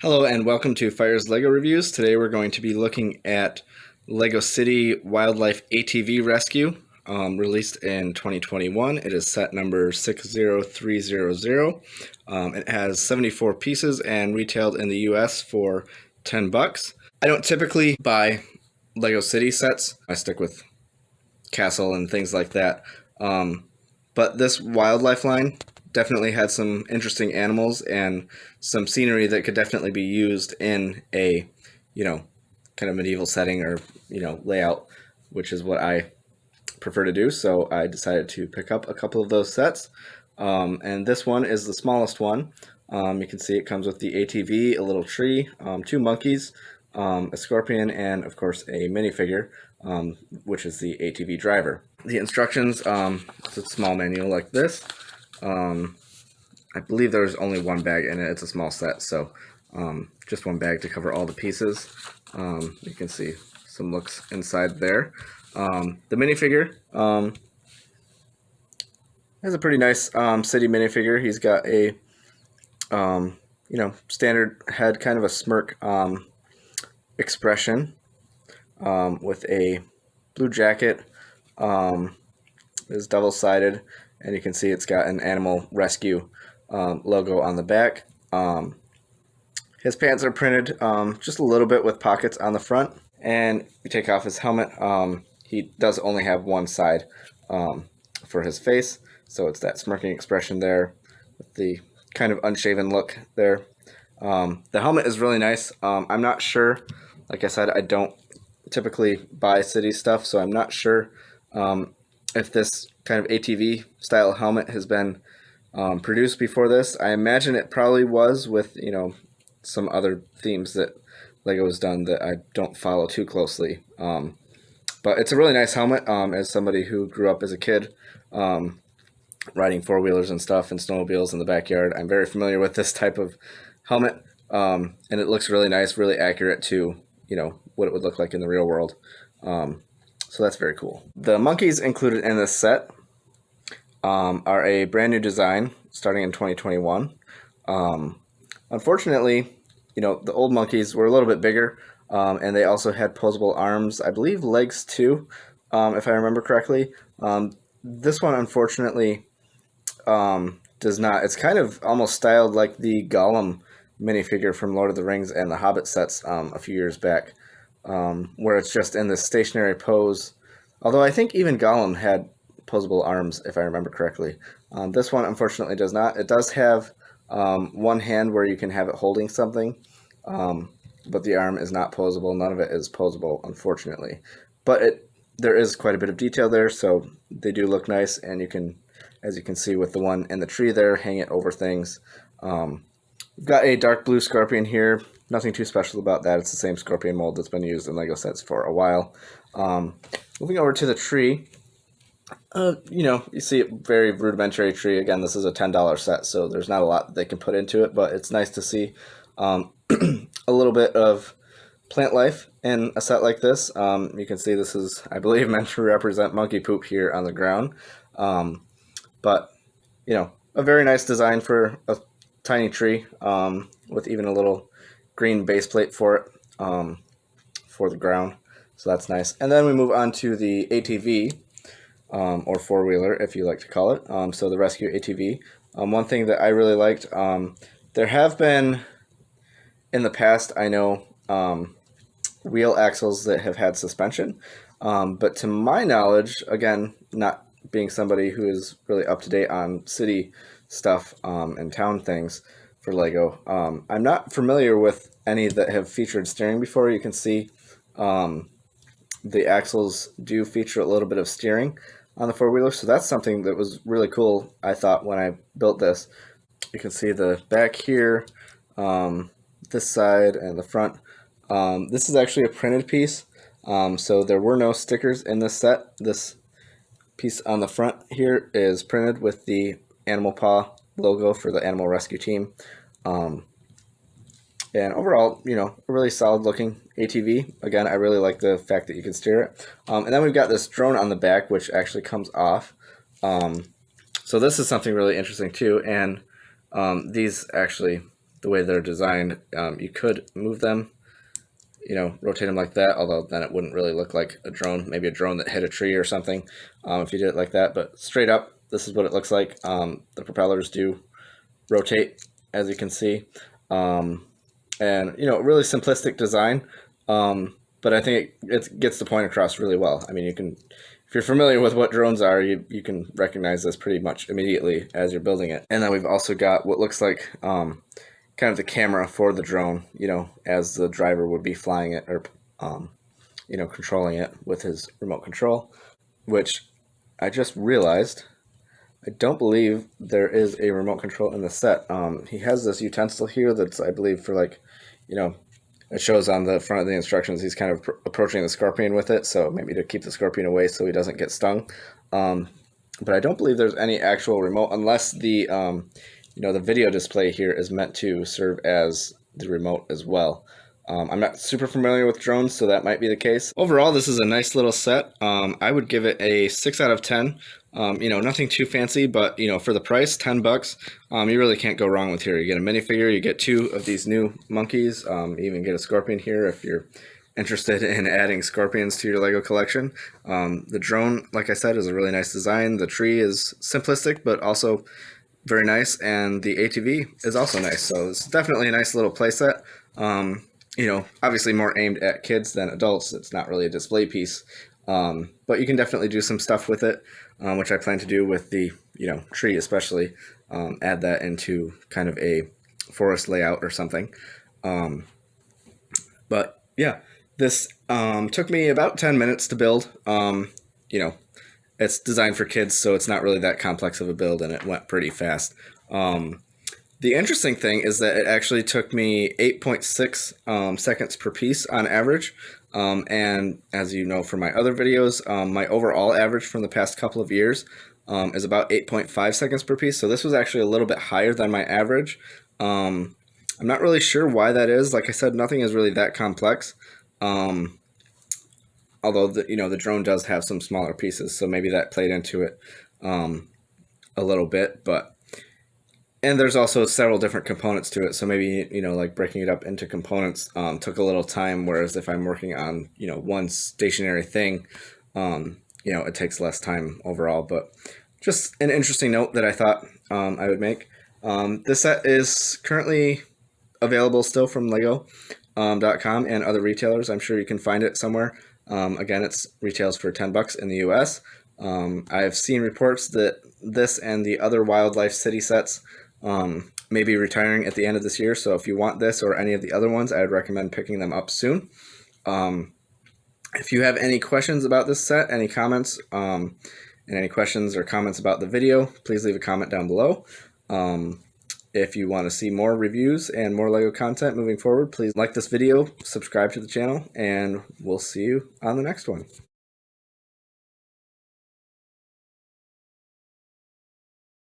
Hello and welcome to Phyre's LEGO Reviews. Today we're going to be looking at LEGO City Wildlife ATV Rescue, released in 2021. It is set number 60300. It has 74 pieces and retailed in the US for $10. I don't typically buy LEGO City sets. I stick with Castle and things like that. But this wildlife line definitely had some interesting animals and some scenery that could definitely be used in a, kind of medieval setting or, layout, which is what I prefer to do. So I decided to pick up a couple of those sets. And this one is the smallest one. You can see it comes with the ATV, a little tree, two monkeys, a scorpion, and of course a minifigure, which is the ATV driver. The instructions, it's a small manual like this. I believe there's only one bag in it. It's a small set, so just one bag to cover all the pieces. You can see some looks inside there. The minifigure has a pretty nice city minifigure. He's got a standard head, kind of a smirk expression, with a blue jacket. Is double-sided, and you can see it's got an animal rescue logo on the back. His pants are printed just a little bit with pockets on the front, and you take off his helmet. He does only have one side for his face, so it's that smirking expression there with the kind of unshaven look there. The helmet is really nice. I'm not sure, like I said, I don't typically buy city stuff, so I'm not sure if this kind of ATV style helmet has been produced before this. I imagine it probably was with, some other themes that LEGO has done that I don't follow too closely. But it's a really nice helmet. As somebody who grew up as a kid riding four-wheelers and stuff and snowmobiles in the backyard, I'm very familiar with this type of helmet. And it looks really nice, really accurate to, what it would look like in the real world. So that's very cool. The monkeys included in this set are a brand new design starting in 2021. Unfortunately, the old monkeys were a little bit bigger, and they also had posable arms, I believe legs too, if I remember correctly. This one, unfortunately, does not. It's kind of almost styled like the Gollum minifigure from Lord of the Rings and the Hobbit sets a few years back, where it's just in this stationary pose. Although I think even Gollum had posable arms, if I remember correctly. This one, unfortunately, does not. It does have one hand where you can have it holding something, but the arm is not posable. None of it is posable, unfortunately. But there is quite a bit of detail there, so they do look nice, and you can, as you can see with the one in the tree there, hang it over things. We've got a dark blue scorpion here. Nothing too special about that. It's the same scorpion mold that's been used in LEGO sets for a while. Moving over to the tree, you see a very rudimentary tree. Again, this is a $10 set, so there's not a lot that they can put into it, but it's nice to see a little bit of plant life in a set like this. You can see this is, I believe, meant to represent monkey poop here on the ground. But, a very nice design for a tiny tree, with even a little green base plate for it, for the ground. So that's nice. And then we move on to the ATV, or four-wheeler, if you like to call it. So the Rescue ATV. One thing that I really liked, there have been, in the past, I know, wheel axles that have had suspension. But to my knowledge, again, not being somebody who is really up to date on city stuff and town things for LEGO, I'm not familiar with any that have featured steering before. You can see the axles do feature a little bit of steering on the four-wheeler, so that's something that was really cool, I thought, when I built this. You can see the back here, this side, and the front. This is actually a printed piece, so there were no stickers in this set. This piece on the front here is printed with the Animal Paw logo for the Animal Rescue team. And overall, a really solid looking ATV. Again, I really like the fact that you can steer it. And then we've got this drone on the back, which actually comes off. So this is something really interesting too. And these actually the way they're designed. You could move them, rotate them like that, although then it wouldn't really look like a drone, maybe a drone that hit a tree or something, if you did it like that. But straight up, this is what it looks like. The propellers do rotate, as you can see. And, really simplistic design, but I think it gets the point across really well. I mean, if you're familiar with what drones are, you can recognize this pretty much immediately as you're building it. And then we've also got what looks like kind of the camera for the drone, as the driver would be flying it or, controlling it with his remote control, which I just realized I don't believe there is a remote control in the set. He has this utensil here that's, I believe, for it shows on the front of the instructions he's kind of approaching the scorpion with it, so maybe to keep the scorpion away so he doesn't get stung. But I don't believe there's any actual remote, unless the the video display here is meant to serve as the remote as well. I'm not super familiar with drones, so that might be the case. Overall, this is a nice little set. I would give it a 6 out of 10. Nothing too fancy, but for the price, $10, you really can't go wrong with here. You get a minifigure, you get 2 of these new monkeys, you even get a scorpion here if you're interested in adding scorpions to your Lego collection. The drone, like I said, is a really nice design. The tree is simplistic, but also very nice, and the ATV is also nice. So it's definitely a nice little playset. Obviously more aimed at kids than adults. It's not really a display piece, but you can definitely do some stuff with it, which I plan to do with the tree especially. Add that into kind of a forest layout or something. But yeah, this took me about 10 minutes to build. It's designed for kids, so it's not really that complex of a build, and it went pretty fast. The interesting thing is that it actually took me 8.6 seconds per piece on average. And as you know from my other videos, my overall average from the past couple of years is about 8.5 seconds per piece. So this was actually a little bit higher than my average. I'm not really sure why that is. Like I said, nothing is really that complex. Although the drone does have some smaller pieces, so maybe that played into it a little bit. And there's also several different components to it, so maybe like breaking it up into components took a little time. Whereas if I'm working on one stationary thing, it takes less time overall. But just an interesting note that I thought I would make. This set is currently available still from Lego.com and other retailers. I'm sure you can find it somewhere. Again, it's retails for $10 in the US. I've seen reports that this and the other Wildlife City sets may be retiring at the end of this year. So if you want this or any of the other ones, I would recommend picking them up soon. If you have any questions about this set, any comments, and any questions or comments about the video, please leave a comment down below. If you want to see more reviews and more Lego content moving forward, please like this video, subscribe to the channel, and we'll see you on the next one.